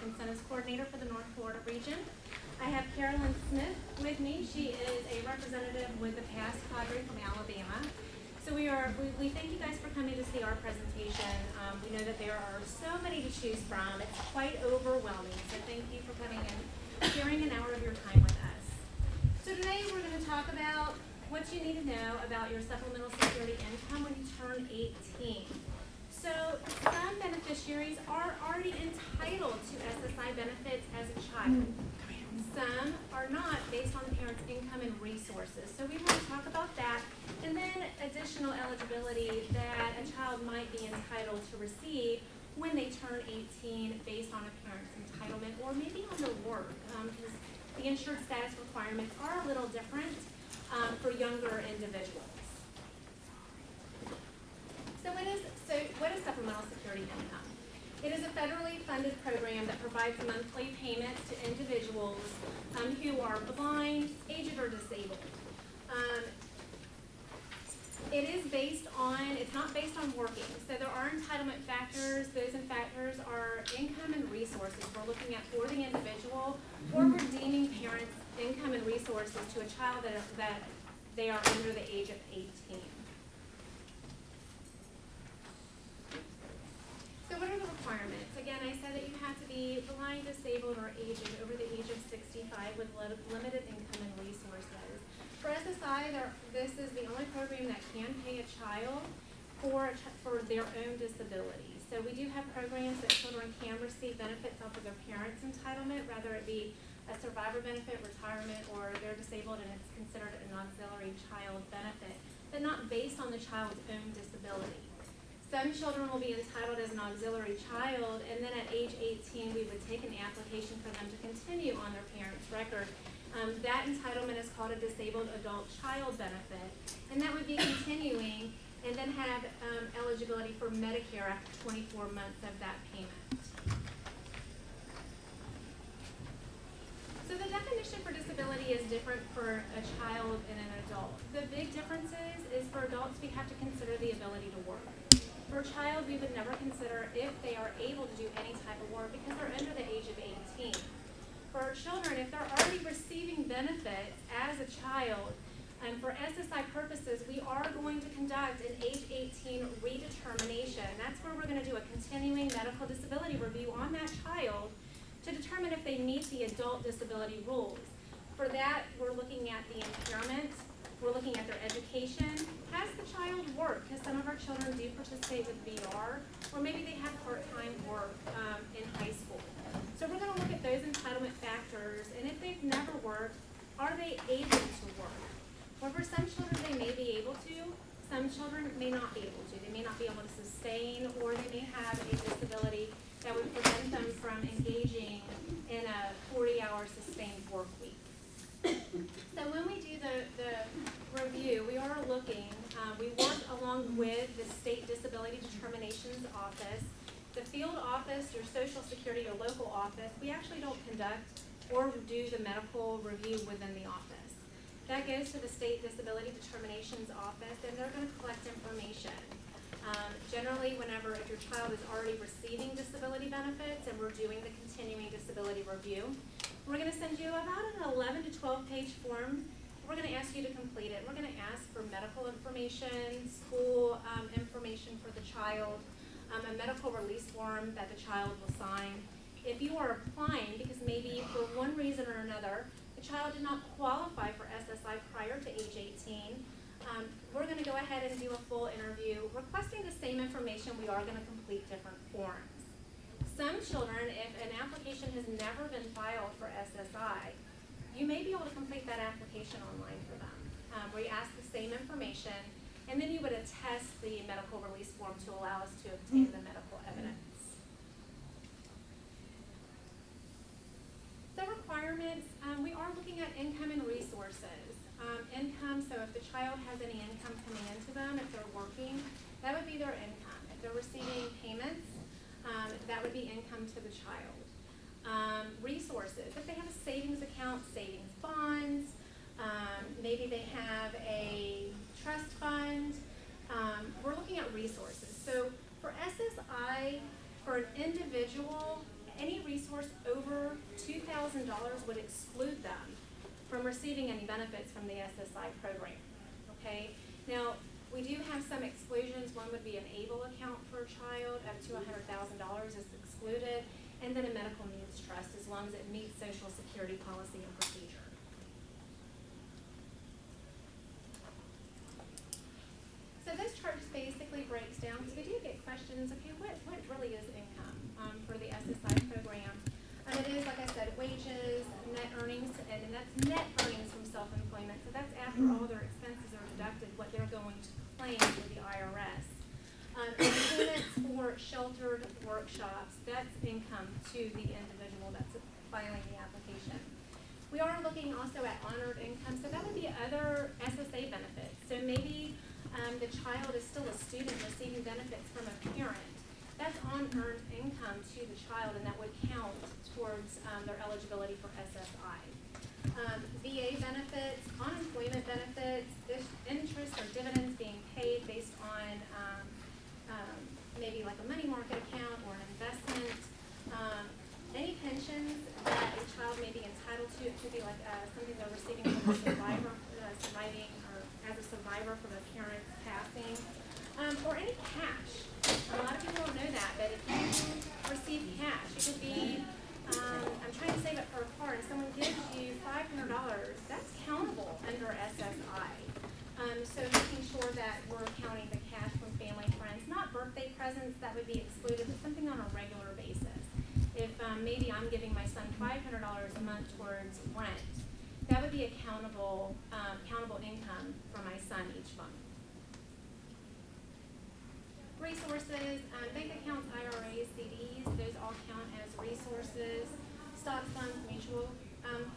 Incentives Coordinator for the North Florida region. I have Carolyn Smith with me. She is a representative with the past cadre from Alabama. So we thank you guys for coming to see our presentation. We know that there are so many to choose from. It's quite overwhelming. So thank you for coming and sharing an hour of your time with us. So today we're going to talk about what you need to know about your supplemental security income when you turn 18. So some beneficiaries are already entitled to SSI benefits as a child. Some are not, based on the parent's income and resources. So we want to talk about that, and then additional eligibility that a child might be entitled to receive when they turn 18 based on a parent's entitlement or maybe on their work, because the insured status requirements are a little different for younger individuals. So what is supplemental security income? It is a federally funded program that provides monthly payments to individuals who are blind, aged, or disabled. It's not based on working. So there are entitlement factors. Those factors are income and resources we're looking at for the individual, or redeeming parents' income and resources to a child that they are under the age of 18. So what are the requirements? Again, I said that you have to be blind, disabled, or aged over the age of 65 with limited income and resources. For SSI, this is the only program that can pay a child for their own disability. So we do have programs that children can receive benefits off of their parents' entitlement, whether it be a survivor benefit, retirement, or they're disabled and it's considered an auxiliary child benefit, but not based on the child's own disability. Some children will be entitled as an auxiliary child, and then at age 18, we would take an application for them to continue on their parents' record. That entitlement is called a disabled adult child benefit, and that would be continuing and then have eligibility for Medicare after 24 months of that payment. So the definition for disability is different for a child and an adult. The big differences is for adults, we have to consider the ability to work. For a child, we would never consider if they are able to do any type of work because they're under the age of 18. For our children, if they're already receiving benefits as a child, and for SSI purposes, we are going to conduct an age 18 redetermination. That's where we're going to do a continuing medical disability review on that child to determine if they meet the adult disability rules. For that, we're looking at the impairment. We're looking at their education. Has the child worked? Because some of our children do participate with VR, or maybe they have part-time work in high school. So we're going to look at those entitlement factors, and if they've never worked, are they able to work? Or for some children, they may be able to. Some children may not be able to. They may not be able to sustain, or they may have a disability that would prevent them from engaging in a 40-hour sustained work week. So when we do the review, we are looking, we work along with the State Disability Determinations Office, the field office, your Social Security or local office. We actually don't conduct or do the medical review within the office. That goes to the State Disability Determinations Office, and they're going to collect information. Generally, if your child is already receiving disability benefits and we're doing the continuing disability review, we're going to send you about an 11 to 12 page form. We're going to ask you to complete it. We're going to ask for medical information, school information for the child, a medical release form that the child will sign. If you are applying because maybe for one reason or another, the child did not qualify for SSI prior to age 18, we're going to go ahead and do a full interview requesting the same information. We are going to complete different forms. Some children, if an application has never been filed for SSI, you may be able to complete that application online for them, where you ask the same information, and then you would attest the medical release form to allow us to obtain the medical evidence. The requirements, we are looking at income and resources. Income, so if the child has any income coming into them, if they're working, that would be their income. If they're receiving payments, that would be income to the child. Resources, if they have a savings account, savings bonds, maybe they have a trust fund, we're looking at resources. So for SSI, for an individual, any resource over $2,000 would exclude them from receiving any benefits from the SSI program, okay? Now, we do have some exclusions. One would be an ABLE account for a child up to $100,000 is excluded, and then a medical needs trust as long as it meets Social Security policy and procedure. So this chart just basically breaks down, because we do get questions, okay, what really is income for the SSI program? It is, like I said, wages, net earnings, and that's net earnings from self-employment. So that's after all their expenses are deducted, what they're going to claim with the IRS. Payments for sheltered workshops, that's income to the individual that's filing the application. We are looking also at honored income, so that would be other SSA benefits. So maybe the child is still a student receiving benefits from a parent. That's unearned income to the child, and that would count towards their eligibility for SSI. VA benefits, unemployment benefits, interest or dividends being paid based on maybe like a money market account or an investment. Any pensions that a child may be entitled to, it could be like something they're receiving from a survivor, surviving or as a survivor from a parent's passing, or any cash. A lot of people don't know that, but if you receive cash, it could be, I'm trying to save it for a car, and someone gives you $500, that's countable under SSI. So making sure that we're counting the cash from family, friends, not birthday presents, that would be excluded, but something on a regular basis. If maybe I'm giving my son $500 a month towards rent, that would be a countable income for my son each month. Resources, bank accounts, IRAs, CDs, those all count as resources. Stock funds, mutual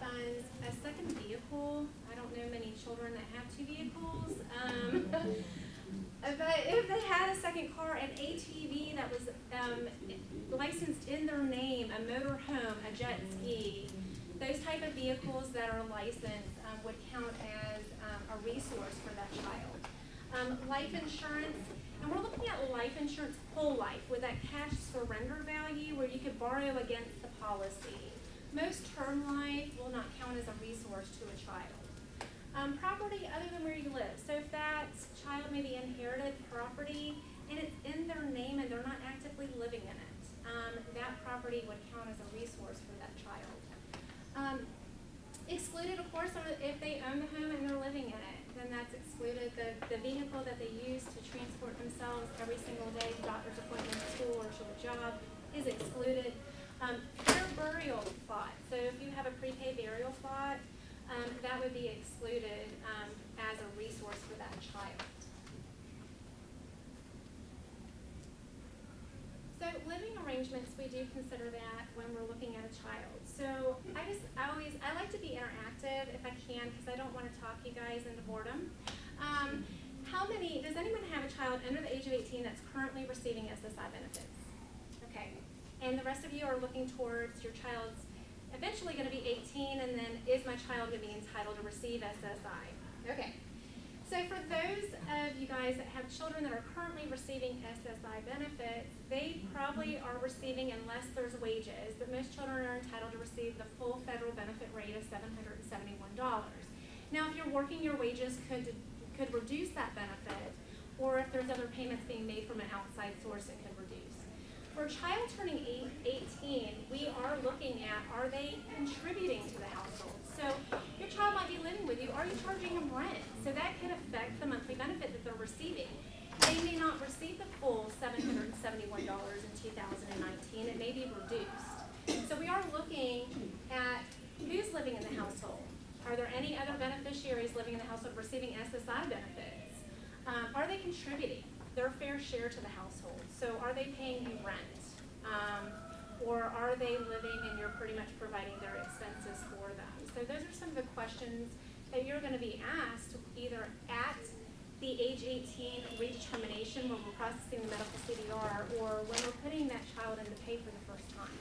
funds, a second vehicle. I don't know many children that have two vehicles. But if they had a second car, an ATV that was licensed in their name, a motor home, a jet ski, those type of vehicles that are licensed would count as a resource for that child. Life insurance, and we're looking at life insurance whole life with that cash surrender value where you could borrow against the policy. Most term life will not count as a resource to a child. Property other than where you live. So if that child maybe inherited property and it's in their name and they're not actively living in it, that property would count as a resource for that child. Excluded, of course, if they own the home and they're living in it, then that's excluded. The vehicle that they use to transport themselves every single day to doctor's appointment, school, or to a job is excluded. Their burial plot. So if you have a prepaid burial plot, that would be excluded as a resource for that child. So living arrangements, we do consider that when we're looking at a child. So I like to be interactive if I can, because I don't want to talk you guys into boredom. Does anyone have a child under the age of 18 that's currently receiving SSI benefits? Okay. And the rest of you are looking towards your child's eventually going to be 18, and then is my child going to be entitled to receive SSI? Okay. So for those of you guys that have children that are currently receiving SSI benefits, they probably are receiving, unless there's wages, but most children are entitled to receive the full federal benefit rate of $771. Now, if you're working, your wages could reduce that benefit, or if there's other payments being made from an outside source, it could reduce. For a child turning 18, we are looking at, are they contributing to the household? So your child might be living with you. Are you charging them rent? So that could affect the monthly benefit that they're receiving. They may not receive the full $771 in 2019. It may be reduced. So we are looking at who's living in the household. Are there any other beneficiaries living in the household receiving SSI benefits? Are they contributing their fair share to the household? So are they paying you rent? Or are they living and you're pretty much providing their expenses for them? So those are some of the questions that you're going to be asked either at the age 18 redetermination when we're processing the medical CDR, or when we're putting that child into pay for the first time.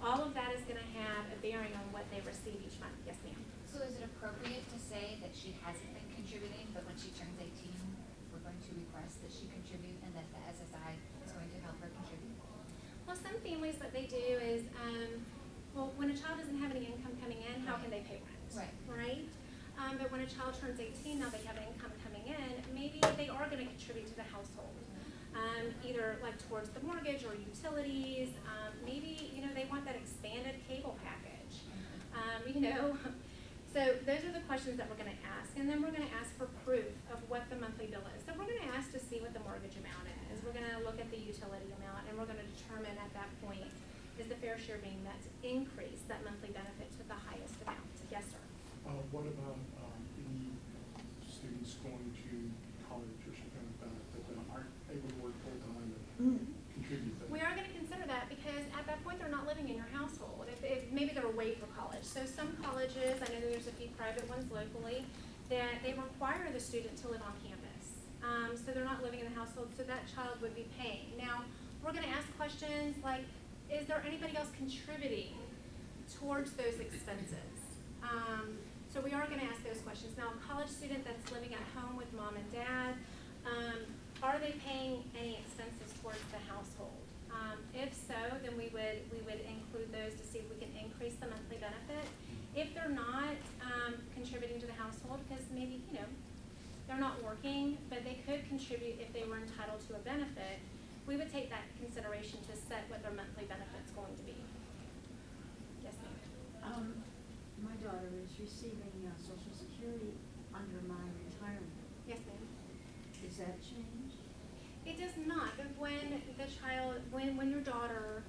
All of that is going to have a bearing on what they receive each month. Yes, ma'am. So is it appropriate to say that she hasn't been contributing, but when she turns 18, we're going to request that she contribute and that the SSI is going to help her contribute? Well, some families, what they do is, well, when a child doesn't have any income coming in, how can they pay rent? Right? But when a child turns 18, now they have income coming in, maybe they are going to contribute to the household, either like towards the mortgage or utilities. Maybe, they want that expanded cable package. So those are the questions that we're going to ask, and then we're going to ask for proof of what the monthly bill is. So we're going to ask to see what the mortgage amount is. We're going to look at the utility amount, and we're going to determine at that point, is the fair share being met to increase that monthly benefit to the highest amount? Yes, sir. What about any students going to college or something like that aren't able to work full-time and contribute that? We are going to consider that because at that point they're not living in your household. If maybe they're away for college. So some colleges, I know there's a few private ones locally, that they require the student to live on campus. So they're not living in the household, so that child would be paying. Now, we're going to ask questions like, is there anybody else contributing towards those expenses? So we are going to ask those questions. Now, a college student that's living at home with mom and dad, are they paying any expenses towards the household? If so, then we would include those to see if we can increase the monthly benefit. If they're not contributing to the household, because maybe they're not working, but they could contribute if they were entitled to a benefit, we would take that consideration to set what their monthly benefit's going to be. Yes, ma'am. My daughter is receiving Social Security under my retirement. Yes, ma'am. Does that change? It does not. But when your daughter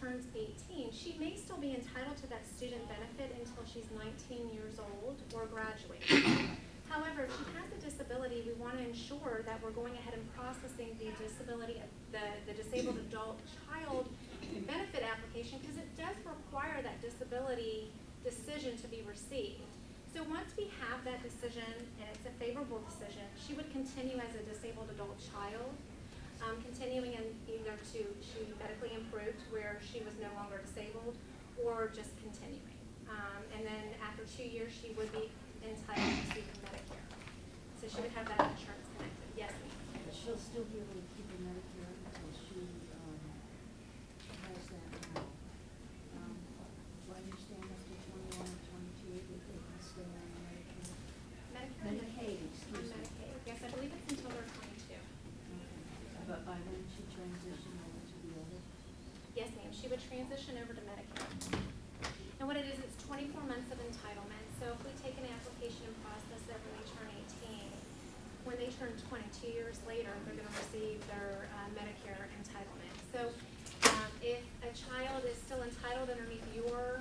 turns 18, she may still be entitled to that student benefit until she's 19 years old or graduates. However, if she has a disability, we want to ensure that we're going ahead and processing the disability, the disabled adult child benefit application, because it does require that disability decision to be received. So once we have that decision, and it's a favorable decision, she would continue as a disabled adult child, continuing in either to she medically improved where she was no longer disabled, or just continuing. And then after 2 years, she would be entitled to receive Medicare. So she would have that insurance connected. Yes, ma'am. But she'll still be able to keep her Medicare until she has that now. Do I understand up to 21 or 22 that they can stay on Medicare? Medicaid, excuse me. Medicaid. Yes, I believe it's until they're 22. Okay. But by then she transitioned over to the other? Yes, ma'am. She would transition over to Medicare. And what it is, it's 24 months of entitlement. So if we take an application and process it when they turn 18, when they turn 22 years later, they're going to receive their Medicare entitlement. So if a child is still entitled underneath your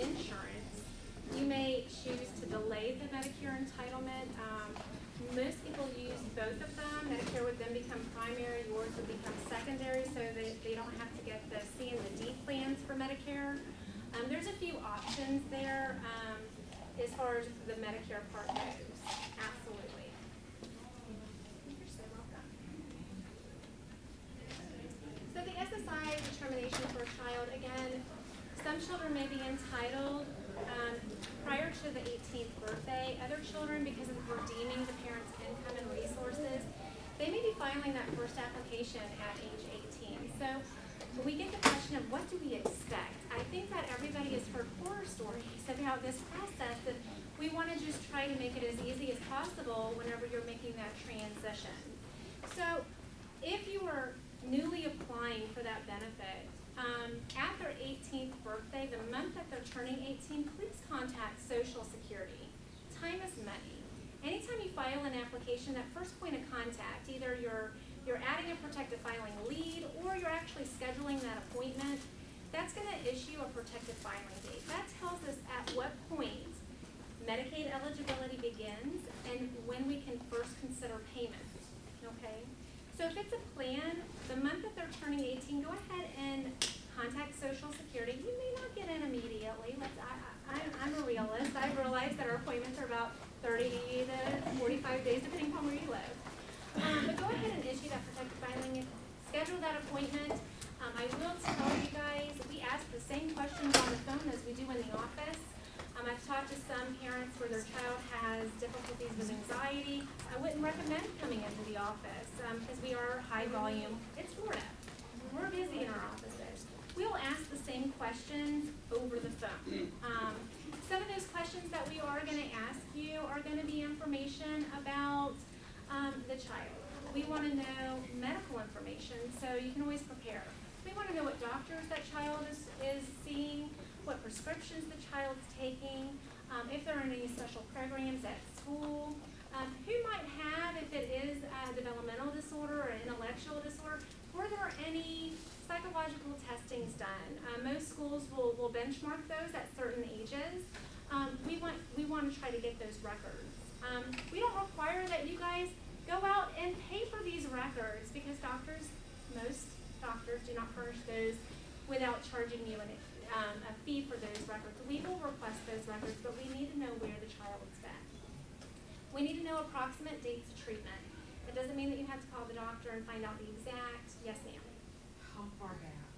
insurance, you may choose to delay the Medicare entitlement. Most people use both of them. Medicare would then become primary, yours would become secondary, so that they don't have to get the C and the D plans for Medicare. There's a few options there as far as the Medicare part goes. Absolutely. You're so welcome. So the SSI determination for a child, again, some children may be entitled prior to the 18th birthday. Other children, because of redeeming the parent's income and resources, they may be filing that first application at age 18. So we get the question of what do we expect? I think that everybody has heard horror stories about this process, and we want to just try to make it as easy as possible whenever you're making that transition. So if you are newly applying for that benefit, at their 18th birthday, the month that they're turning 18, please contact Social Security. Time is money. Anytime you file an application, that first point of contact, either you're adding a protective filing lead or you're actually scheduling that appointment, that's going to issue a protective filing date. That tells us at what point Medicaid eligibility begins and when we can first consider payment. Okay? So if it's a plan, the month that they're turning 18, go ahead and contact Social Security. You may not get in immediately. I'm a realist. I realize that our appointments are about 30 to 45 days, depending on where you live. But go ahead and issue that protective filing. Schedule that appointment. I will tell you guys, we ask the same questions on the phone as we do in the office. I've talked to some parents where their child has difficulties with anxiety. I wouldn't recommend coming into the office because we are high volume. It's Florida. We're busy in our office. in questions over the phone. Some of those questions that we are going to ask you are going to be information about the child. We want to know medical information, so you can always prepare. We want to know what doctors that child is seeing, what prescriptions the child's taking, if there are any special programs at school, who might have, if it is a developmental disorder or an intellectual disorder, were there any psychological testings done? Most schools will benchmark those at certain ages. We want to try to get those records. We don't require that you guys go out and pay for these records because most doctors do not furnish those without charging you a fee for those records. We will request those records, but we need to know where the child's been. We need to know approximate dates of treatment. It doesn't mean that you have to call the doctor and find out the exact. Yes, ma'am. How far back?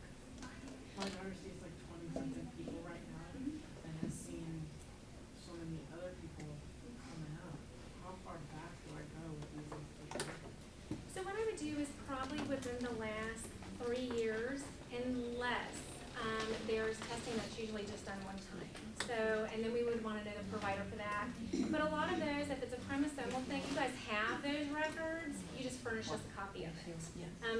My daughter sees like 20-something people right now and has seen so many other people coming up. How far back do I go with these institutions? So what I would do is probably within the last 3 years, unless there's testing that's usually just done one time. So, and then we would want to know the provider for that. But a lot of those, if it's a chromosomal thing, you guys have those records, you just furnish us a copy of it.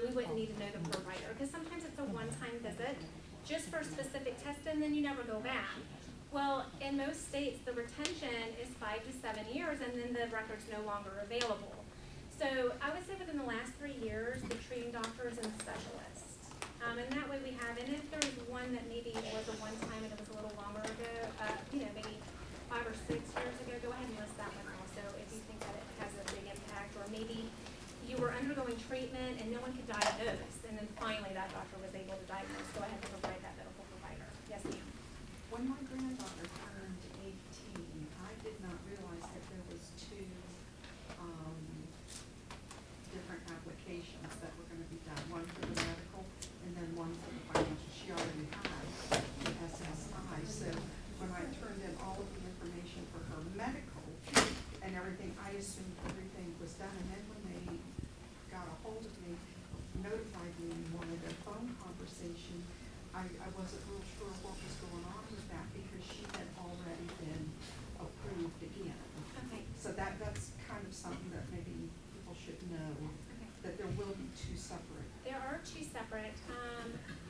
We wouldn't need to know the provider, because sometimes it's a one-time visit, just for specific testing, then you never go back. Well, in most states, the retention is 5 to 7 years, and then the record's no longer available. So I would say within the last 3 years, the treating doctors and specialists. And that way we have, and if there was one that maybe was a one-time and it was a little longer ago, maybe 5 or 6 years ago, go ahead and list that one also if you think that it has a big impact, or maybe you were undergoing treatment and no one could diagnose, and then finally that doctor was able to diagnose. Go ahead and provide that medical provider. Yes, ma'am. When my granddaughter turned 18, I did not realize that there was 2 different applications that were going to be done, one for the medical and then one for the financial. She already had the SSI, so when I turned in all of the information for her medical and everything, I assumed everything was done, and then when they got a hold of me, notified me and wanted a phone conversation, I wasn't real sure what was going on with that because she had already been approved again. Okay. So that's kind of something that maybe people should know, that there will be 2 separate. There are 2 separate.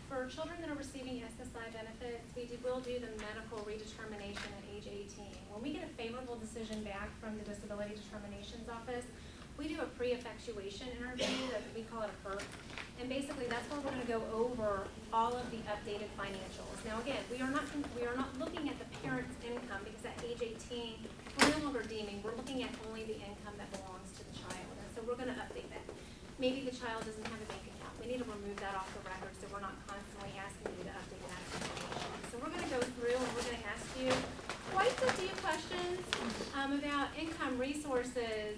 For children that are receiving SSI benefits, will do the medical redetermination at age 18. When we get a favorable decision back from the Disability Determinations Office, we do a pre-effectuation interview that we call it a PERT. And basically that's where we're going to go over all of the updated financials. Now again, we are not looking at the parent's income, because at age 18, we're no longer deeming, we're looking at only the income that belongs to the child. And so we're going to update that. Maybe the child doesn't have a bank account. We need to remove that off the record so we're not constantly asking you to update that information. So we're going to go through and we're going to ask you quite a few questions about income, resources,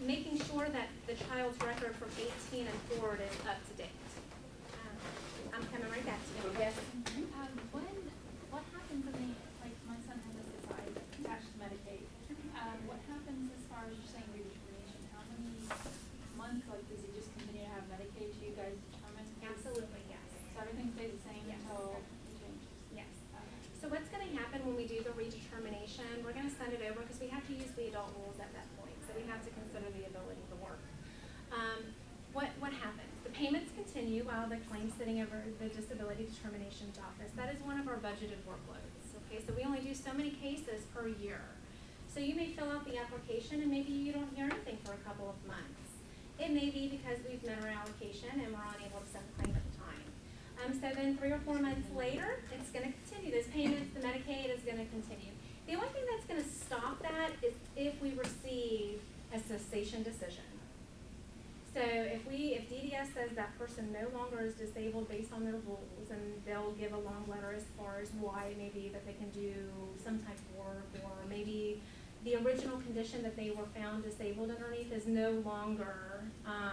making sure that the child's record from 18 and forward is up to date. I'm coming right back to you. Yes? What happens when like my son has SSI attached to Medicaid? What happens as far as you're saying redetermination? How many months, like, does he just continue to have Medicaid till you guys determine? Absolutely, yes. So everything stays the same Yes. until he changes? Yes. So what's going to happen when we do the redetermination, we're going to send it over because we have to use the adult rules at that point. So we have to consider the ability to work. What happens? The payments continue while the claim's sitting over the Disability Determinations Office. That is one of our budgeted workloads. Okay, so we only do so many cases per year. So you may fill out the application and maybe you don't hear anything for a couple of months. It may be because we've met our allocation and we're unable to send the claim at the time. So then 3 or 4 months later, it's going to continue. Those payments, the Medicaid is going to continue. The only thing that's going to stop that is if we receive a cessation decision. So if DDS says that person no longer is disabled based on their rules, and they'll give a long letter as far as why it may be that they can do some type of work, or maybe the original condition that they were found disabled underneath is no longer a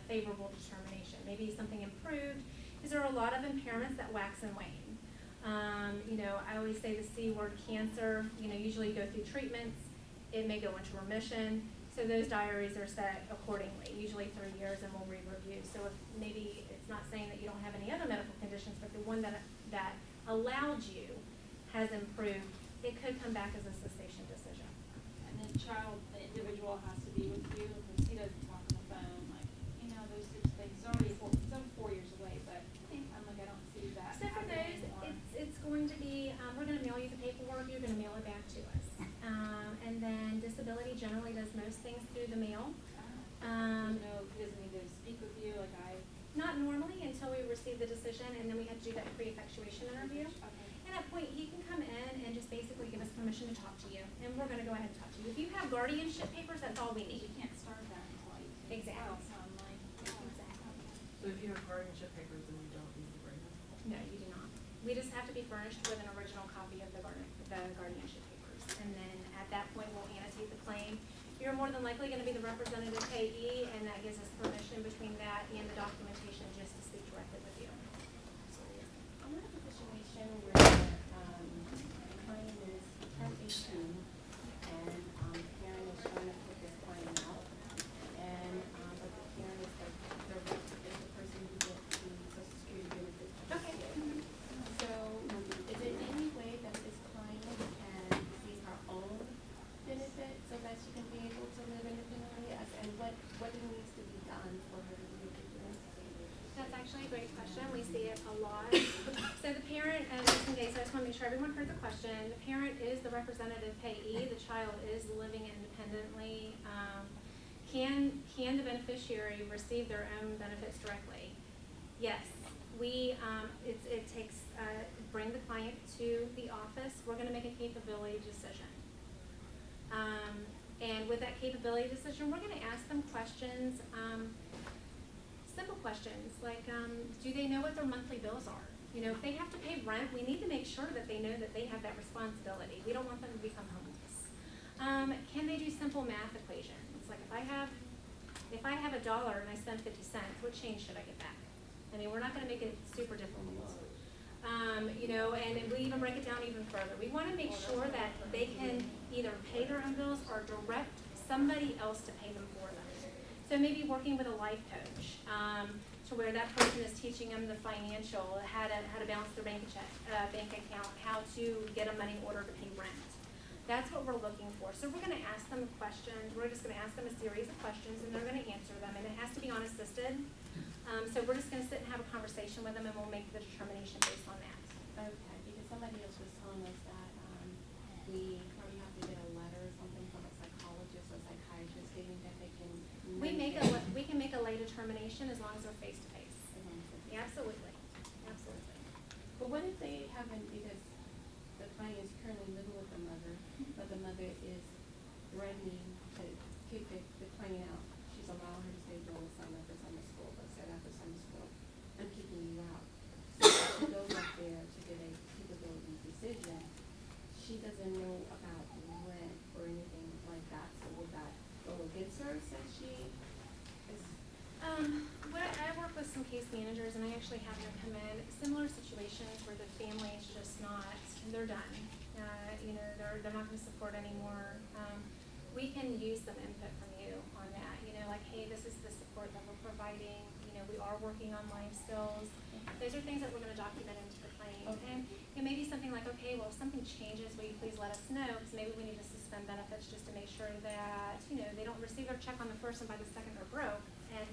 favorable determination. Maybe something improved, because there are a lot of impairments that wax and wane. I always say the C word, cancer, usually go through treatments. It may go into remission. So those diaries are set accordingly, usually 3 years, and we'll re-review. So if maybe it's not saying that you don't have any other medical conditions, but the one that allowed you has improved, it could come back as a cessation decision. And then the individual has to be with you, because he doesn't talk on the phone, like, those types of things. It's already 4 years away, but I'm like, I don't see that So for happening those, anymore. it's going to be, we're gonna mail you the paperwork, you're gonna mail it back to us. And then disability generally does most things through the mail. He doesn't need to speak with you, like Not normally until we receive the decision, and then we have to do that pre-effectuation interview. Okay. At that point, he can come in and just basically give us permission to talk to you, and we're gonna go ahead and talk to you. If you have guardianship papers, that's all we You need. can't start that until like. Exactly. So I'm like, Exactly. So if you have guardianship papers, then you don't need to bring them? No, you do not. We just have to be furnished with an original copy of the guardianship papers. And then at that point, we'll annotate the claim. You're more than likely gonna be the representative payee, and that gives us permission between that and the documentation just to speak directly with you. I want a situation where, the client is 10-18, and, the parent is trying to put this client out, and, but the parent is the person who gets the Social Security benefits. Okay. So, is there any way that this client can receive her own benefit so that she can be able to live independently, and what needs to be done for her to be able to do that? That's actually a great question. We see it a lot. So the parent, just in case, I just want to make sure everyone heard the question. The parent is the representative payee. The child is living independently. Can the beneficiary receive their own benefits directly? Yes. It takes, bring the client to the office. We're going to make a capability decision. And with that capability decision, we're going to ask them questions, simple questions like, do they know what their monthly bills are? If they have to pay rent, we need to make sure that they know that they have that responsibility. We don't want them to become homeless. Can they do simple math equations? Like if I have $1 and I spend 50 cents, what change should I get back? I mean, we're not going to make it super difficult. And we even break it down even further. We want to make sure that they can either pay their own bills or direct somebody else to pay them for them. So maybe working with a life coach, to where that person is teaching them the financial, how to balance their bank account, how to get a money order to pay rent. That's what we're looking for. So we're going to ask them questions. We're just going to ask them a series of questions, and they're going to answer them. And it has to be unassisted. So we're just going to sit and have a conversation with them, and we'll make the determination based on that. Okay, because somebody else was telling us that, we probably have to get a letter or something from a psychologist or psychiatrist stating that they can. We can make a lay determination as long as we're face to face. Yeah, absolutely. But what if they haven't, because the client is currently living with the mother, but the mother is threatening to kick the client out. She's allowing her to stay during the summer for summer school, but said after summer school, I'm kicking you out. So she goes up there to get a capability decision. She doesn't know about rent or anything like that, so will that go against her since she is? I work with some case managers, and I actually have them come in similar situations where the family is just not, they're done. They're not going to support anymore. We can use some input from you on that. Like, hey, this is the support that we're providing. We are working on life skills. Those are things that we're going to document into the claim. Okay. And it may be something like, okay, well, if something changes, will you please let us know? Because maybe we need to suspend benefits just to make sure that, they don't receive their check on the first and by the second they're broke and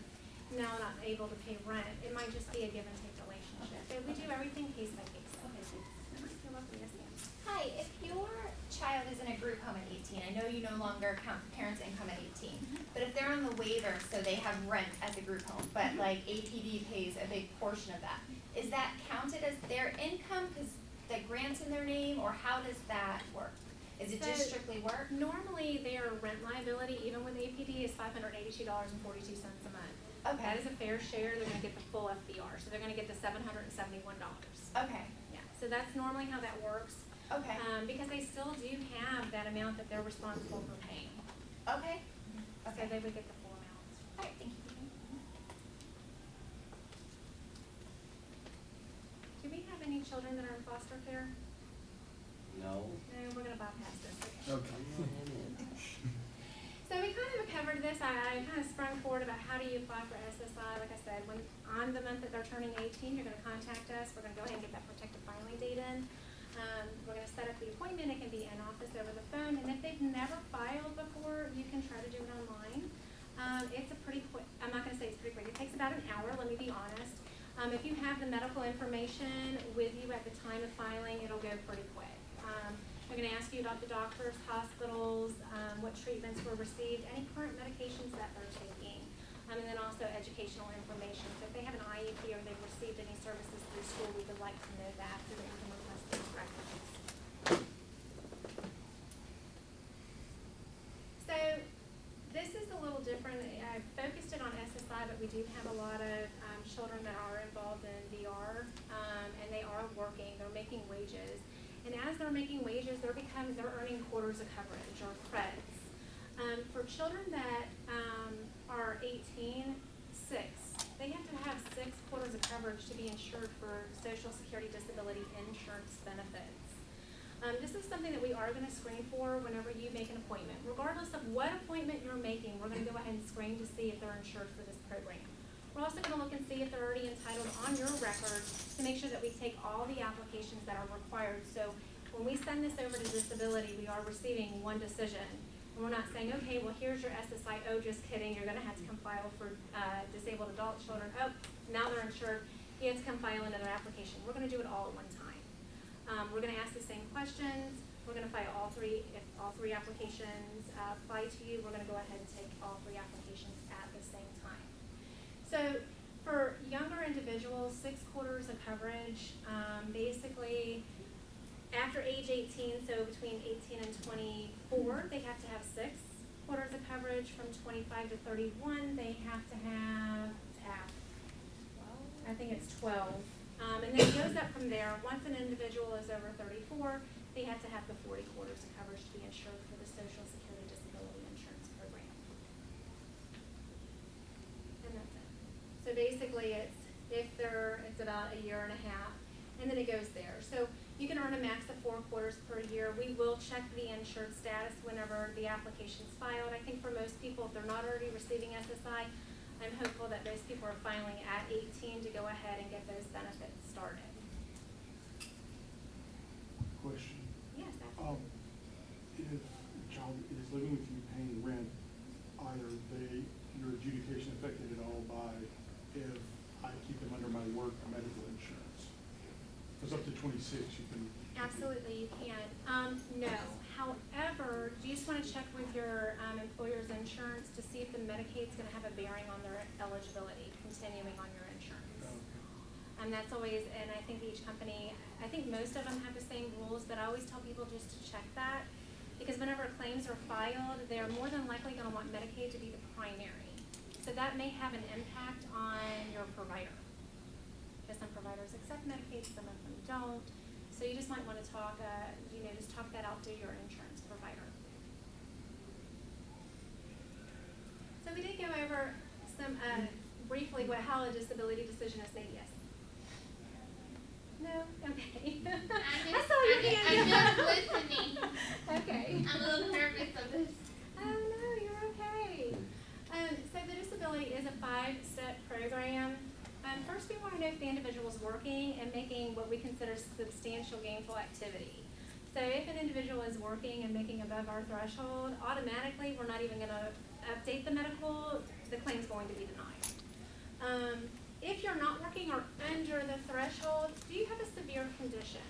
now not able to pay rent. It might just be a give and take relationship. So we do everything case by case. Okay, thanks. You're welcome. Yes, ma'am. Hi, if your child is in a group home at 18, I know you no longer count parents' income at 18, but if they're on the waiver, so they have rent as a group home, but like APD pays a big portion of that, is that counted as their income because the grant's in their name, or how does that work? Is it just So, strictly work? Normally, their rent liability, even with APD, is $582.42 a month. Okay. That is a fair share. They're going to get the full FBR, so they're going to get the $771. Okay. Yeah. So that's normally how that works. Okay. Because they still do have that amount that they're responsible for paying. Okay. So Okay. they would get the full amount. All right, thank you. Do we have any children that are in foster care? No. No, we're going to bypass this. Okay. So we kind of covered this. I kind of sprung forward about how do you apply for SSI. Like I said, when on the month that they're turning 18, you're gonna contact us. We're gonna go ahead and get that protective filing date in. We're gonna set up the appointment. It can be in office over the phone, and if they've never filed before, you can try to do it online. It's a pretty quick, I'm not gonna say it's pretty quick, it takes about an hour, let me be honest. If you have the medical information with you at the time of filing, it'll go pretty quick. They're gonna ask you about the doctors, hospitals, what treatments were received, any current medications that they're taking, and then also educational information. So if they have an IEP or they've received any services through school, we would like to know that so that we can request those records. So this is a little different. I focused it on SSI, but we do have a lot of children that are involved in VR, and they are working. They're making wages, and as they're making wages, they're earning quarters of coverage or credits. For children that are 18, 6, they have to have 6 quarters of coverage to be insured for Social Security disability insurance benefits. This is something that we are going to screen for whenever you make an appointment. Regardless of what appointment you're making, we're going to go ahead and screen to see if they're insured for this program. We're also going to look and see if they're already entitled on your record to make sure that we take all the applications that are required. So when we send this over to disability, we are receiving one decision. And we're not saying, okay, well, here's your SSI. Oh, just kidding. You're going to have to come file for disabled adult children. Oh, now they're insured. You have to come file another application. We're going to do it all at one time. We're going to ask the same questions. We're going to file all three. If all 3 applications apply to you, we're going to go ahead and take all 3 applications at the same time. So for younger individuals, 6 quarters of coverage, basically after age 18, so between 18 and 24, they have to have 6 quarters of coverage. From 25 to 31, they have to have, I think it's 12. And then it goes up from there. Once an individual is over 34, they have to have the 40 quarters of coverage to be insured for the Social Security Disability Insurance Program. And that's it. So basically it's about a year and a half, and then it goes there. So you can earn a max of 4 quarters per year. We will check the insured status whenever the application is filed. I think for most people, if they're not already receiving SSI, I'm hopeful that most people are filing at 18 to go ahead and get those benefits started. Question. Yes, absolutely. If a child is living with you paying rent, are your adjudication affected at all by if I keep them under my work medical insurance? Because up to 26 you can. Absolutely, you can. No. However, do you just want to check with your employer's insurance to see if the Medicaid is going to have a bearing on their eligibility, continuing on your insurance? Okay. That's always, and I think each company, I think most of them have the same rules, but I always tell people just to check that, because whenever claims are filed, they're more than likely going to want Medicaid to be the primary. So that may have an impact on your provider. Because some providers accept Medicaid, some of them don't. So you just might want to talk, just talk that out to your insurance provider. So we did go over some, briefly, how a disability decision is made. Yes? No? Okay. I saw your hand. I'm just listening. Okay. I'm a little nervous of this. Oh, no, you're okay. So the disability is a 5-step program. First, we want to know if the individual is working and making what we consider substantial gainful activity. So if an individual is working and making above our threshold, automatically we're not even going to update the medical, the claim's going to be denied. If you're not working or under the threshold, do you have a severe condition?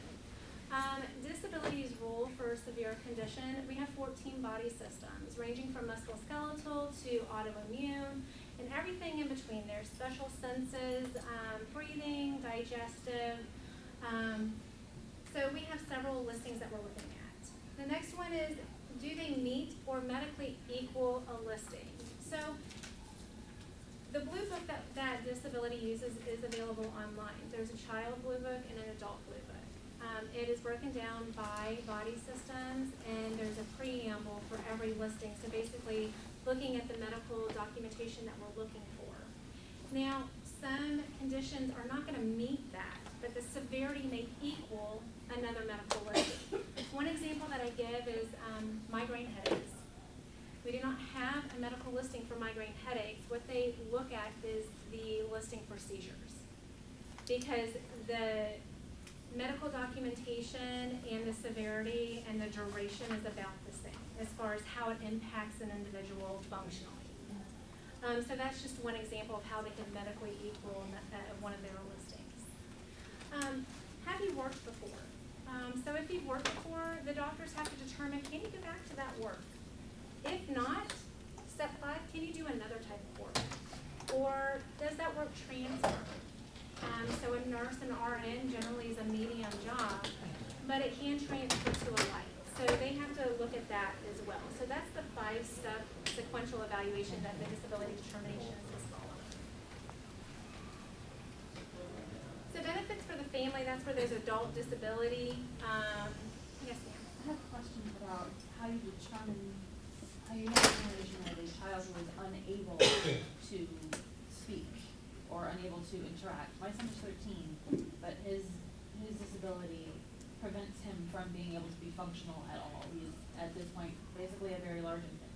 Disabilities rule for severe condition. We have 14 body systems, ranging from musculoskeletal to autoimmune, and everything in between. There's special senses, breathing, digestive. So we have several listings that we're looking at. The next one is, do they meet or medically equal a listing? So the blue book that disability uses is available online. There's a child blue book and an adult blue book. It is broken down by body systems, and there's a preamble for every listing. So basically, looking at the medical documentation that we're looking for. Now, some conditions are not going to meet that, but the severity may equal another medical listing. One example that I give is migraine headaches. We do not have a medical listing for migraine headaches. What they look at is the listing for seizures. Because the medical documentation and the severity and the duration is about the same as far as how it impacts an individual functionally. So that's just one example of how they can medically equal one of their listings. Have you worked before? So if you've worked before, the doctors have to determine, can you go back to that work? If not, step 5, can you do another type of work? Or does that work transfer? So a nurse and RN generally is a medium job, but it can transfer to a light. So they have to look at that as well. So that's the 5-step sequential evaluation that the disability determination is following. So benefits for the family, that's where there's adult disability. Yes, ma'am. I have questions about how you determine, how you have a determination of a child who is unable to speak or unable to interact. My son is 13, but his disability prevents him from being able to be functional at all. He's, at this point, basically a very large infant.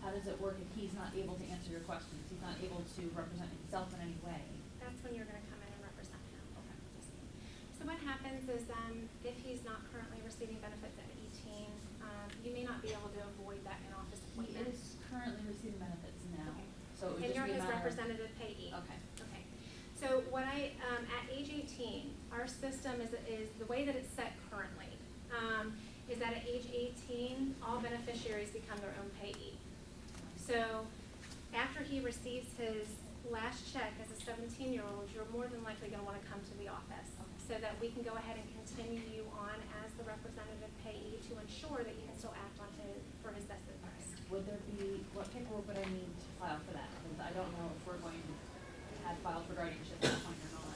How does it work if he's not able to answer your questions? He's not able to represent himself in any way? That's when you're going to come in and represent him. Okay. So what happens is if he's not currently receiving benefits at 18, you may not be able to avoid that in-office He appointment. is currently receiving benefits now, Okay. so it would And just you're be a his matter of. representative payee. Okay. Okay. So what at age 18, our system is the way that it's set currently, is that at age 18, all beneficiaries become their own payee. So after he receives his last check as a 17-year-old, you're more than likely going to want to come to the office so that we can go ahead and continue you on as the representative payee to ensure that you can still act on for his best interest. Would there be, what paperwork would I need to file for that? Because I don't know if we're going to have files for guardianship at that point or not.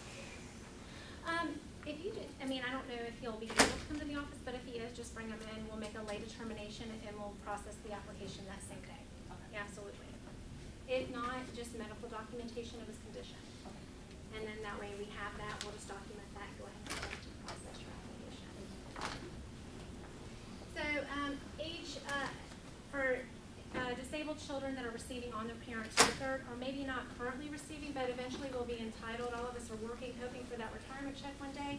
If you did, I mean, I don't know if he'll be able to come to the office, but if he is, just bring him in. We'll make a late determination and we'll process the application that same day. Okay. Absolutely. If not, just medical documentation of his condition. Okay. And then that way we have that, we'll just document that, go ahead and process your application. So, for disabled children that are receiving on their parents' record, or maybe not currently receiving, but eventually will be entitled, all of us are working, hoping for that retirement check one day.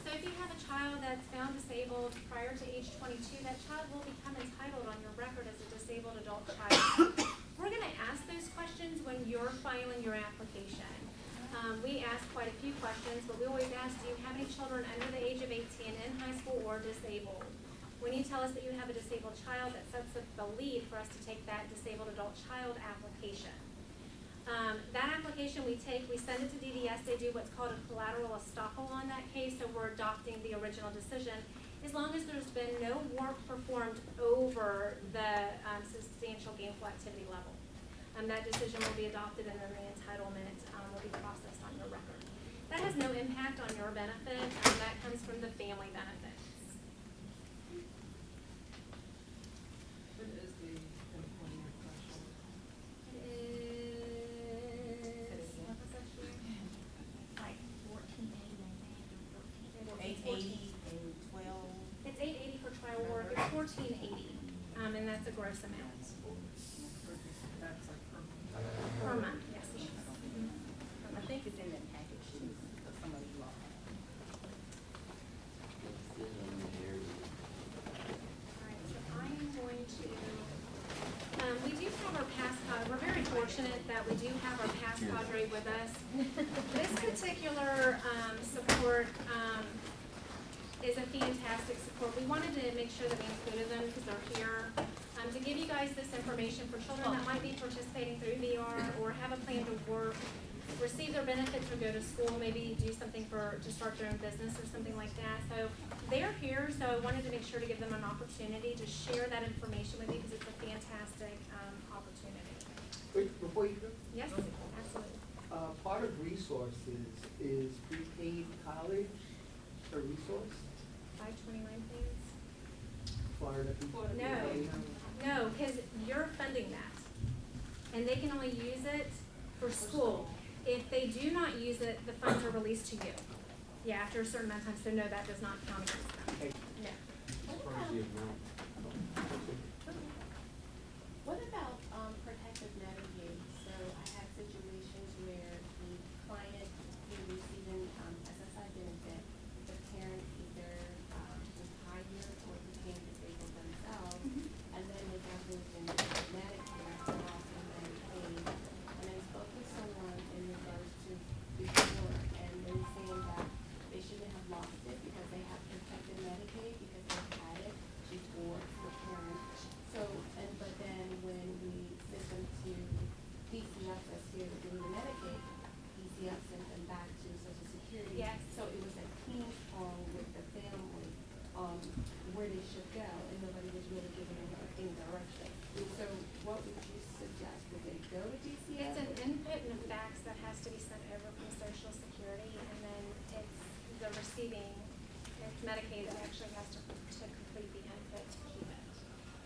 So if you have a child that's found disabled prior to age 22, that child will become entitled on your record as a disabled adult child. We're gonna ask those questions when you're filing your application. We ask quite a few questions, but we always ask, do you have any children under the age of 18 in high school or disabled? When you tell us that you have a disabled child, that sets up the lead for us to take that disabled adult child application. That application we send it to DDS, they do what's called a collateral estoppel on that case, so we're adopting the original decision, as long as there's been no work performed over the substantial gainful activity level. That decision will be adopted and then the entitlement will be processed on your record. That has no impact on your benefit, that comes from the family benefits. What is the employment threshold? It is, what was that year? Like 1480, I think, or 14. 880 and 12. It's 880 for trial work, it's 1480, and that's a gross amount. That's like Per month, yes. I think it's in that package too, for some of you all. Alright, so I am going to, we do have our pass cadre, we're very fortunate that we do have our pass cadre with us. This particular, support, is a fantastic support. We wanted to make sure that we included them because they're here. To give you guys this information for children that might be participating through VR or have a plan to work, receive their benefits or go to school, maybe do something to start their own business or something like that. So they're here, so I wanted to make sure to give them an opportunity to share that information with you because it's a fantastic opportunity. Wait, before you go, Yes, absolutely. part of resources is prepaid college a resource 529 plans? for the people? No, because you're funding that. And they can only use it for school. If they do not use it, the funds are released to you. Yeah, after a certain amount of time, so no, that does not count against them. Okay. No. As far as the amount, What about, protective Medicaid? So I had situations where the client is receiving, SSI benefit, the parent either, was hired or became disabled themselves, and then they got moved into Medicare and also Medicaid. And I spoke with someone in regards to before, and they were saying that they shouldn't have lost it because they have protected Medicaid because they had it before the parent. So, but then when we sent them to DCF that's here to do the Medicaid, DCF sent them back to Social Security. Yes. So it was a ping pong with the family, where they should go, and nobody was really giving them any direction. So what would you suggest? Would they go to DCF? It's an input and a fax that has to be sent over from Social Security, and then it's the receiving, it's Medicaid that actually has to complete the input to keep it.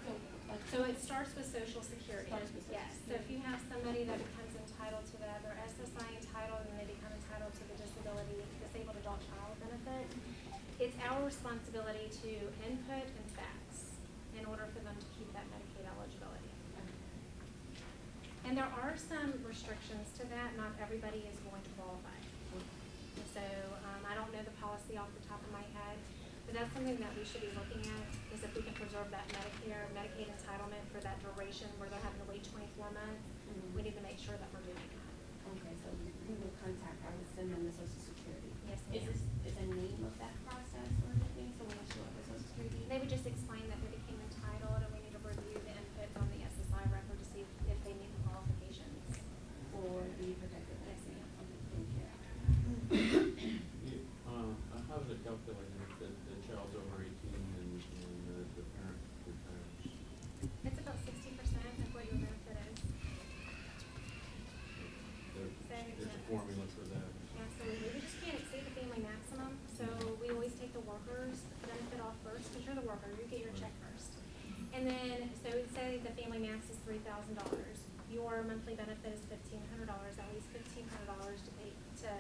So, like, So it starts with Social Security. Starts with Social Yes, so if you have somebody that becomes entitled to that, they're SSI entitled, and they become entitled to the disabled adult child benefit, it's our responsibility to input and fax in order for them to keep that Medicaid eligibility. And there are some restrictions to that, not everybody is going to qualify. So, I don't know the policy off the top of my head, but that's something that we should be looking at, is if we can preserve that Medicaid entitlement for that duration where they're having to wait 24 months, we need to make sure that we're doing that. okay, so we will contact, I will send them the Social Security. Yes, Is ma'am. this, is a name of that process or anything, so when they show up at Social Security? They would just explain that they became entitled, and we need to review the inputs on the SSI record to see if they meet the qualifications. For the protected Yes, Medicaid? ma'am. Okay, thank you. How is it calculated that the child's over 18 and the parent retires? It's about 60% of what your benefit is. There's a formula for that. Absolutely, we just can't exceed the family maximum, so we always take the worker's benefit off first, because you're the worker, you get your check first. And then, so say the family max is $3,000, your monthly benefit is $1,500, that leaves $1,500 to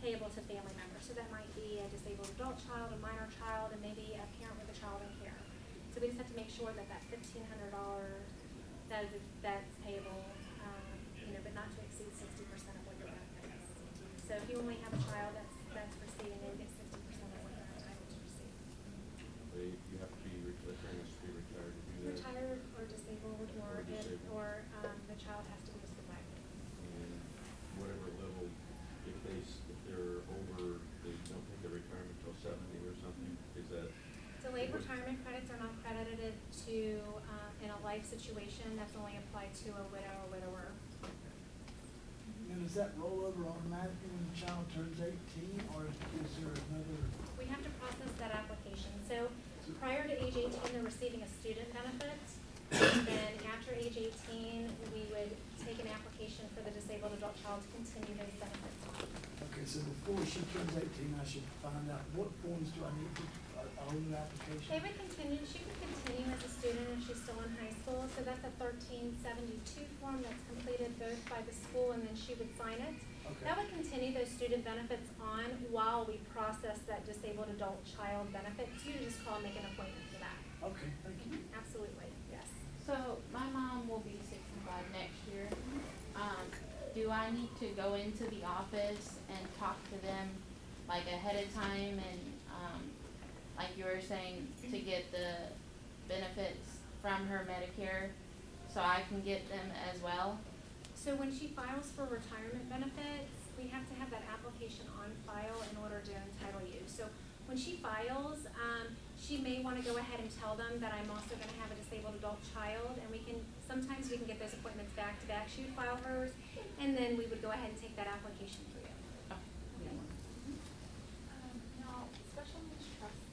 payable to family members. So that might be a disabled adult child, a minor child, and maybe a parent with a child in care. So we just have to make sure that that $1,500, that's payable, but not to exceed 60% of what your benefit is. So if you only have a child that's receiving, you'll get 60% of what you're entitled to receive. You have to be, the parent has to be retired to do that. Retired or disabled, Or disabled. the child has to be a survivor. And whatever level, if they're over, they don't take their retirement till 70 or something, is that? Delayed retirement credits are not credited to, in a life situation, that's only applied to a widow or widower. And does that roll over automatically when the child turns 18, or is there another? We have to process that application. So prior to age 18, they're receiving a student benefit. Then after age 18, we would take an application for the disabled adult child to continue those benefits on. Okay, so before she turns 18, I should find out what forms do I need to, a whole new application? They would continue, she could continue as a student if she's still in high school. So that's a 1372 form that's completed both by the school, and then she would sign it. Okay. That would continue those student benefits on while we process that disabled adult child benefit. So you just call and make an appointment for that. Okay, thank you. Absolutely, yes. So my mom will be 65 next year. Do I need to go into the office and talk to them like ahead of time and, like you were saying, to get the benefits from her Medicare so I can get them as well? So when she files for retirement benefits, we have to have that application on file in order to entitle you. So when she files, she may want to go ahead and tell them that I'm also going to have a disabled adult child, and sometimes we can get those appointments back to back. She would file hers, and then we would go ahead and take that application for you. Now, special needs trusts,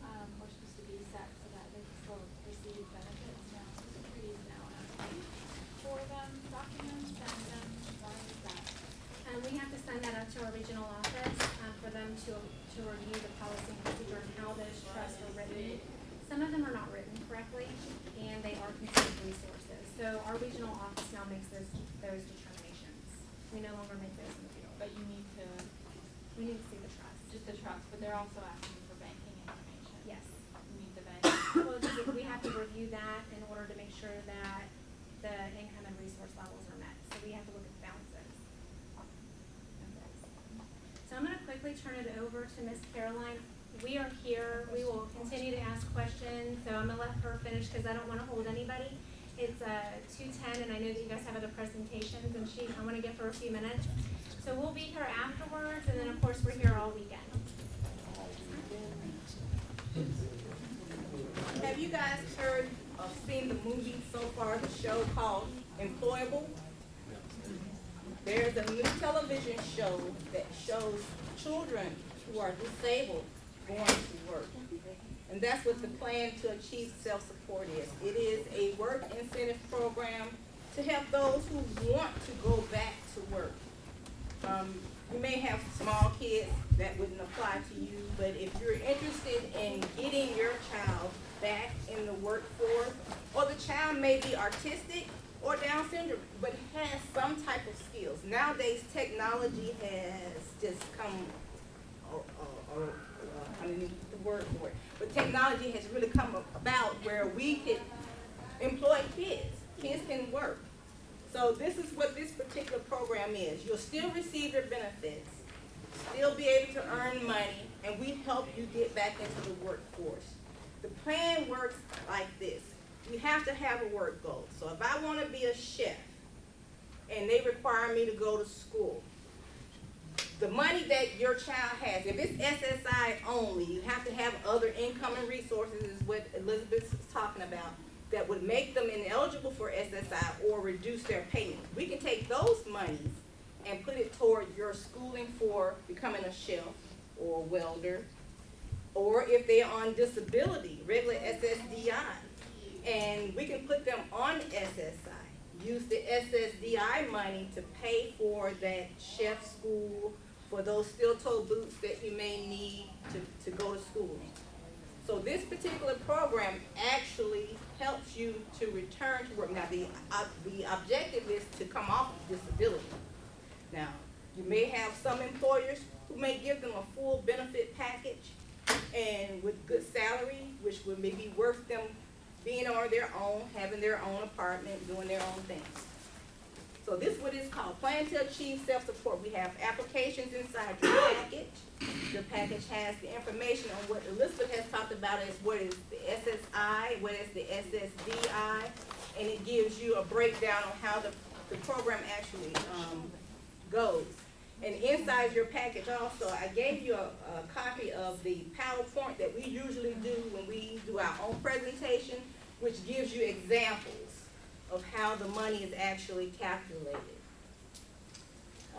are supposed to be set so that they can still receive benefits now. Social Security is now asking for them documents, and then why is that? We have to send that up to our regional office, for them to review the policy and procedure and how those trusts are written. Some of them are not written correctly, and they are considered resources. So our regional office now makes those determinations. We no longer make those in the field. But you need to, We need to see the trust. just the trust, but they're also asking for banking information. Yes. You need the bank. Well, we have to review that in order to make sure that the income and resource levels are met. So we have to look at the balances. So I'm gonna quickly turn it over to Ms. Caroline. We are here, we will continue to ask questions, so I'm gonna let her finish because I don't wanna hold anybody. It's 2:10 and I know that you guys have other presentations and I wanna give her a few minutes. So we'll be here afterwards and then of course we're here all weekend. Have you guys heard or seen the movie so far, the show called Employable? There's a new television show that shows children who are disabled going to work. And that's what the plan to achieve self-support is. It is a work incentive program to help those who want to go back to work. You may have small kids that wouldn't apply to you, but if you're interested in getting your child back in the workforce, or the child may be artistic or Down syndrome, but has some type of skills. Nowadays, technology has just come, I don't know the word for it, but technology has really come about where we can employ kids. Kids can work. So this is what this particular program is. You'll still receive your benefits, still be able to earn money, and we help you get back into the workforce. The plan works like this. You have to have a work goal. So if I want to be a chef and they require me to go to school, the money that your child has, if it's SSI only, you have to have other income and resources, is what Elizabeth is talking about, that would make them ineligible for SSI or reduce their payment. We can take those monies and put it toward your schooling for becoming a chef or welder, or if they're on disability, regular SSDI, and we can put them on SSI. Use the SSDI money to pay for that chef school, for those steel-toe boots that you may need to go to school in. So this particular program actually helps you to return to work. Now the objective is to come off of disability. Now you may have some employers who may give them a full benefit package and with good salary, which would maybe worth them being on their own, having their own apartment, doing their own things. So this is what it's called, Plan to Achieve Self-Support. We have applications inside your package. Your package has the information on what Elizabeth has talked about as what is the SSI, what is the SSDI, and it gives you a breakdown on how the program actually goes. And inside your package also, I gave you a copy of the PowerPoint that we usually do when we do our own presentation, which gives you examples of how the money is actually calculated.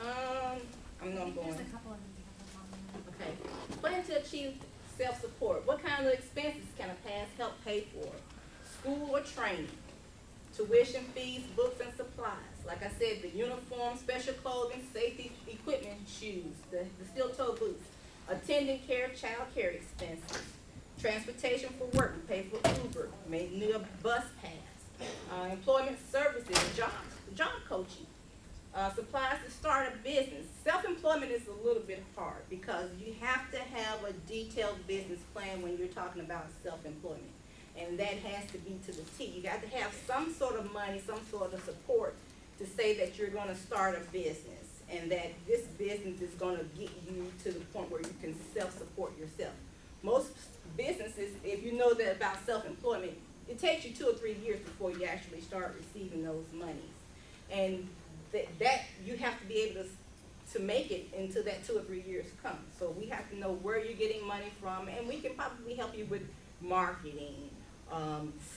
I'm going. There's a couple of them. Okay. Plan to achieve self-support. What kind of expenses can a pass help pay for? School or training, tuition fees, books and supplies. Like I said, the uniform, special clothing, safety equipment, shoes, the steel-toe boots, attending care, child care expenses, transportation for work, we pay for Uber, may need a bus pass, employment services, job coaching, supplies to start a business. Self-employment is a little bit hard because you have to have a detailed business plan when you're talking about self-employment. And that has to be to the T. You got to have some sort of money, some sort of support to say that you're going to start a business and that this business is going to get you to the point where you can self-support yourself. Most businesses, if you know that about self-employment, it takes you 2 or 3 years before you actually start receiving those monies. And that you have to be able to make it until that 2 or 3 years come. So we have to know where you're getting money from, and we can probably help you with marketing,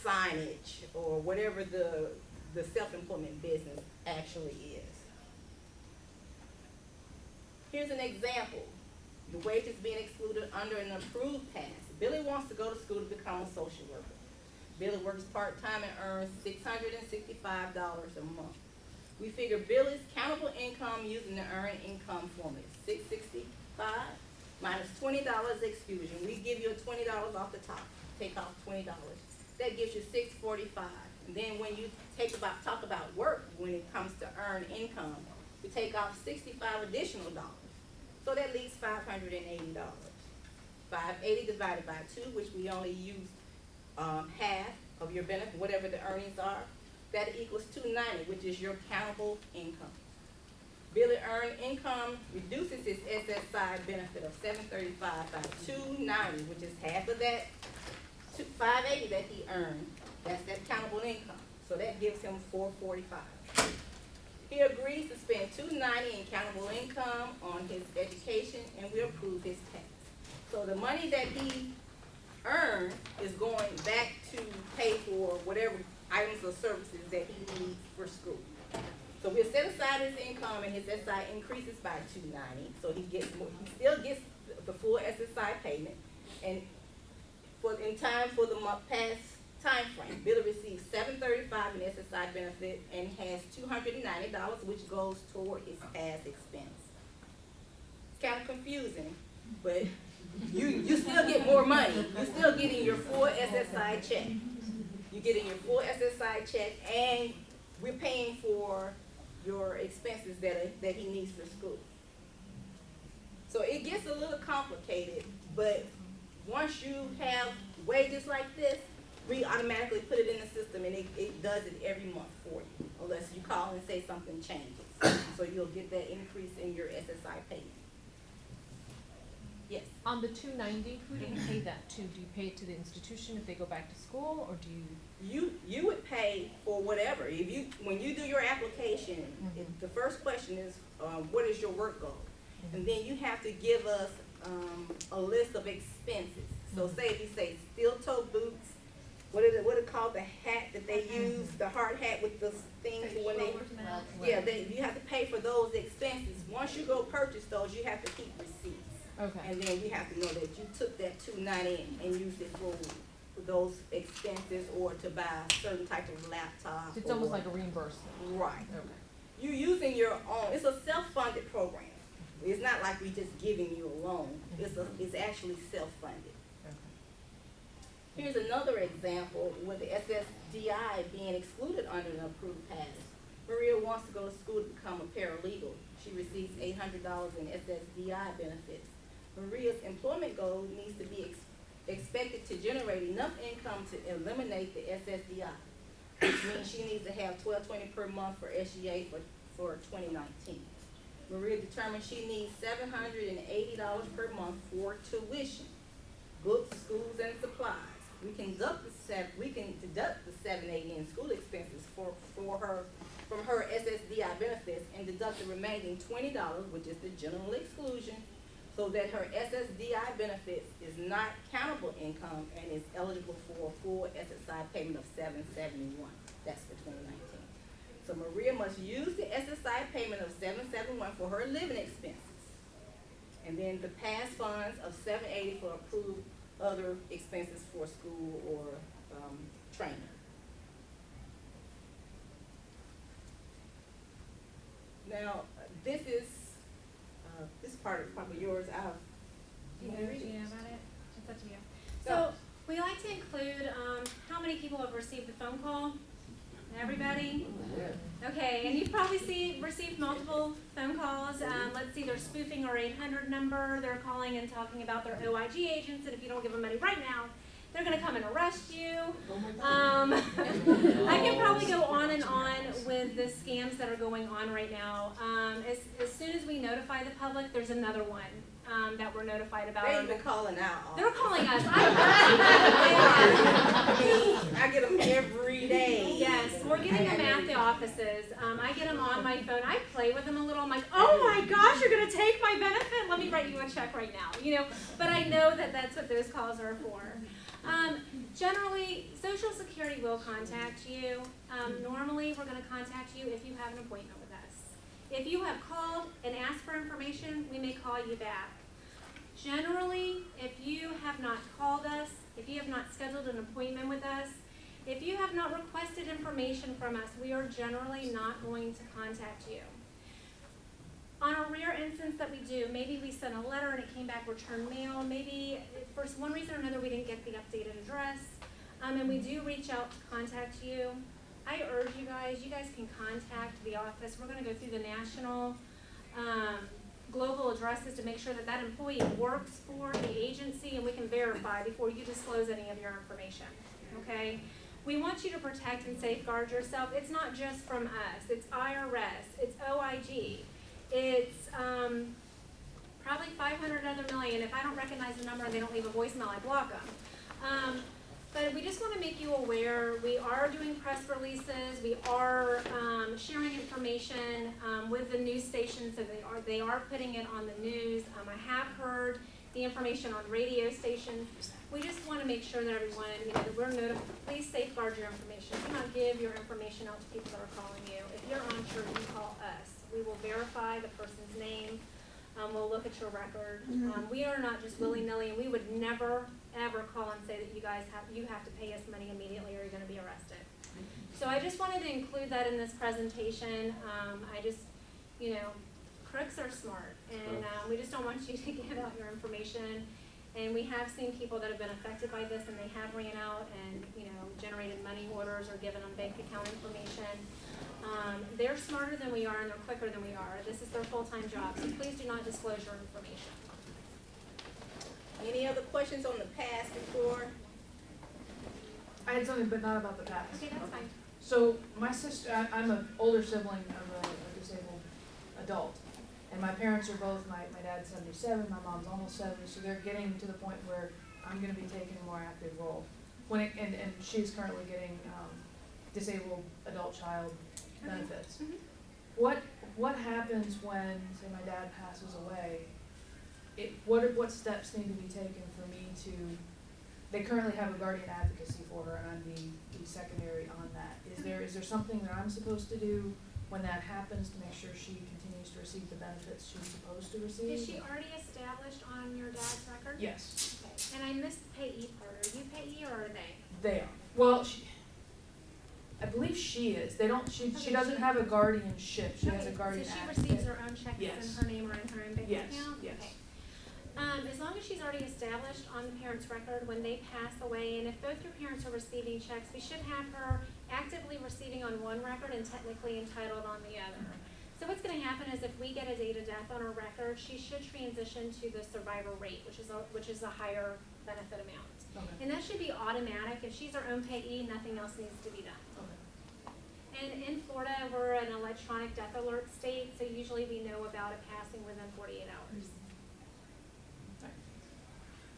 signage, or whatever the self-employment business actually is. Here's an example. The wages being excluded under an approved pass. Billy wants to go to school to become a social worker. Billy works part-time and earns $665 a month. We figure Billy's countable income using the earned income formula. $665 minus $20 exclusion. We give you a $20 off the top. Take off $20. That gives you $645. And then when you talk about work, when it comes to earned income, we take off $65 additional dollars. So that leaves $580. 580 divided by 2, which we only use half of your benefit, whatever the earnings are, that equals $290, which is your countable income. Billy earned income reduces his SSI benefit of $735 by $290, which is half of that $580 that he earned. That's that countable income. So that gives him $445. He agrees to spend $290 in countable income on his education, and we approve his pass. So the money that he earned is going back to pay for whatever items or services that he needs for school. So we'll set aside his income, and his SSI increases by $290. So he gets more. He still gets the full SSI payment, and in time for the past time frame, Billy receives $735 in SSI benefit and has $290, which goes toward his past expense. It's kind of confusing, but you still get more money. You're still getting your full SSI check. You're getting your full SSI check, and we're paying for your expenses that he needs for school. So it gets a little complicated, but once you have wages like this, we automatically put it in the system, and it does it every month for you, unless you call and say something changes. So you'll get that increase in your SSI payment. Yes? On the $290, who do you pay that to? Do you pay it to the institution if they go back to school, or do you? You would pay for whatever. When you do your application, the first question is, what is your work goal? And then you have to give us a list of expenses. So say if you say steel-toe boots, what is it called, the hat that they use, the hard hat with the things when they, you have to pay for those expenses. Once you go purchase those, you have to keep receipts. Okay. And then we have to know that you took that $290 and used it for those expenses, or to buy a certain type of laptop. It's almost like a reimbursement. Right. Okay. You're using your own. It's a self-funded program. It's not like we just giving you a loan. It's actually self-funded. Okay. Here's another example with the SSDI being excluded under the approved pass. Maria wants to go to school to become a paralegal. She receives $800 in SSDI benefits. Maria's employment goal needs to be expected to generate enough income to eliminate the SSDI, which means she needs to have $1,220 per month for SGA for 2019. Maria determined she needs $780 per month for tuition, books, schools, and supplies. We can deduct the $780 in school expenses from her SSDI benefits, and deduct the remaining $20, which is the general exclusion, so that her SSDI benefits is not countable income and is eligible for a full SSI payment of $771. That's for 2019. So Maria must use the SSI payment of $771 for her living expenses, and then the past funds of $780 for approved other expenses for school or training. Now, this part is probably yours. Do you know about it? It's up to you. So we like to include how many people have received the phone call. Everybody? Okay, and you've probably received multiple phone calls. Let's see, they're spoofing our 800 number. They're calling and talking about their OIG agents, and if you don't give them money right now, they're going to come and arrest you. I can probably go on and on with the scams that are going on right now. As soon as we notify the public, there's another one that we're notified about. They've been calling out. They're calling us. I get them every day. Yes, we're getting them at the offices. I get them on my phone. I play with them a little. I'm like, oh my gosh, you're going to take my benefit? Let me write you a check right now. But I know that that's what those calls are for. Generally, Social Security will contact you. Normally, we're going to contact you if you have an appointment with us. If you have called and asked for information, we may call you back. Generally, if you have not called us, if you have not scheduled an appointment with us, if you have not requested information from us, we are generally not going to contact you. On a rare instance that we do, maybe we sent a letter and it came back returned mail, maybe for one reason or another we didn't get the updated address, and we do reach out to contact you. I urge you guys can contact the office. We're going to go through the national global addresses to make sure that that employee works for the agency, and we can verify before you disclose any of your information, okay? We want you to protect and safeguard yourself. It's not just from us. It's IRS. It's OIG. It's probably 500 other million. If I don't recognize the number and they don't leave a voicemail, I block them. But we just want to make you aware. We are doing press releases. We are sharing information with the news stations, so they are putting it on the news. I have heard the information on radio stations. We just want to make sure that everyone, that we're notified. Please safeguard your information. Do not give your information out to people that are calling you. If you're unsure, you call us. We will verify the person's name. We'll look at your record. We are not just willy-nilly, and we would never, ever call and say that you have to pay us money immediately or you're going to be arrested. So I just wanted to include that in this presentation. Crooks are smart, and we just don't want you to give out your information. And we have seen people that have been affected by this, and they have ran out and generated money orders or given them bank account information. They're smarter than we are, and they're quicker than we are. This is their full-time job, so please do not disclose your information. Any other questions on the past before? I had something, but not about the past. Okay, that's fine. So my sister, I'm an older sibling of a disabled adult, and my parents are both, my dad's 77, my mom's almost 70, so they're getting to the point where I'm going to be taking a more active role. And she's currently getting disabled adult child benefits. What happens when, say, my dad passes away? What steps need to be taken for me to? They currently have a guardian advocacy for her, and I'm the secondary on that. Is there something that I'm supposed to do when that happens to make sure she continues to receive the benefits she's supposed to receive? Is she already established on your dad's record? Yes. Okay. And I missed the payee part. Are you payee or are they? They are. Well, I believe she is. They don't. She doesn't have a guardianship. She has a guardian So she advocate. receives her own checks Yes. in her name or in her own bank Yes. account? Yes. Okay. As long as she's already established on the parent's record when they pass away, and if both your parents are receiving checks, we should have her actively receiving on one record and technically entitled on the other. So what's going to happen is if we get a date of death on her record, she should transition to the survivor rate, which is a higher benefit amount. Okay. And that should be automatic. If she's her own payee, nothing else needs to be done. Okay. And in Florida, we're an electronic death alert state, so usually we know about it passing within 48 hours.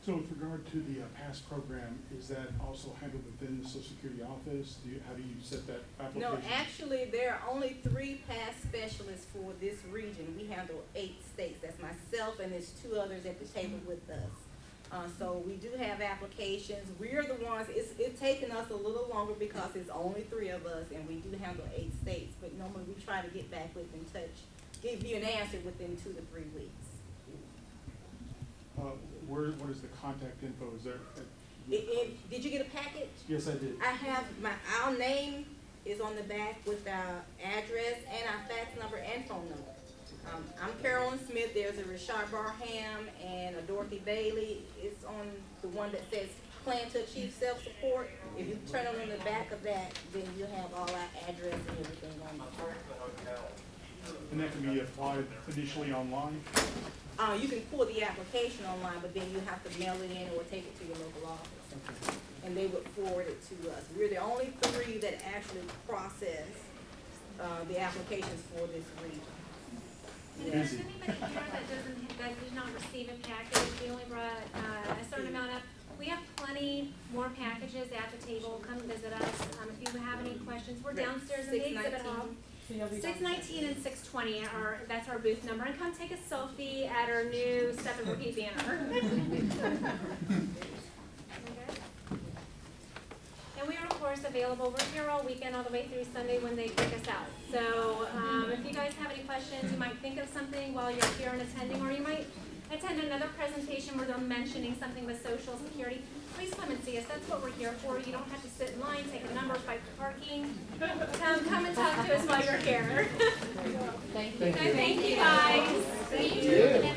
So with regard to the PASS program, is that also handled within the Social Security office? How do you set that application? No, actually, there are only 3 PASS specialists for this region. We handle 8 states. That's myself, and there's 2 others at the table with us. So we do have applications. We're the ones, it's taken us a little longer because it's only 3 of us, and we do handle 8 states. But normally we try to get back within touch, give you an answer within 2 to 3 weeks. What is the contact info? Is there? Did you get a package? Yes, I did. I have our name is on the back with our address and our fax number and phone number. I'm Carolyn Smith. There's a Rashard Barham and a Dorothy Bailey. It's on the one that says Plan to Achieve SelfSupport. If you turn it on the back of that, then you'll have all our address and everything on there. And that can be applied initially online? You can pull the application online, but then you have to mail it in or take it to your local office. And they would forward it to us. We're the only 3 that actually process the applications for this region. And if there's anybody here that did not receive a package, we only brought a certain amount up. We have plenty more packages at the table. Come visit us. If you have any questions, we're downstairs in the exhibit hall. 619 and 620 that's our booth number, and come take a selfie at our new Step and Repeat banner. Okay. And we are of course available. We're here all weekend, all the way through Sunday when they kick us out. So if you guys have any questions, you might think of something while you're here and attending, or you might attend another presentation where they're mentioning something with Social Security. Please come and see us. That's what we're here for. You don't have to sit in line, take a number, fight for parking. Come and talk to us while you're here. Thank you. Thank you guys. Thank you.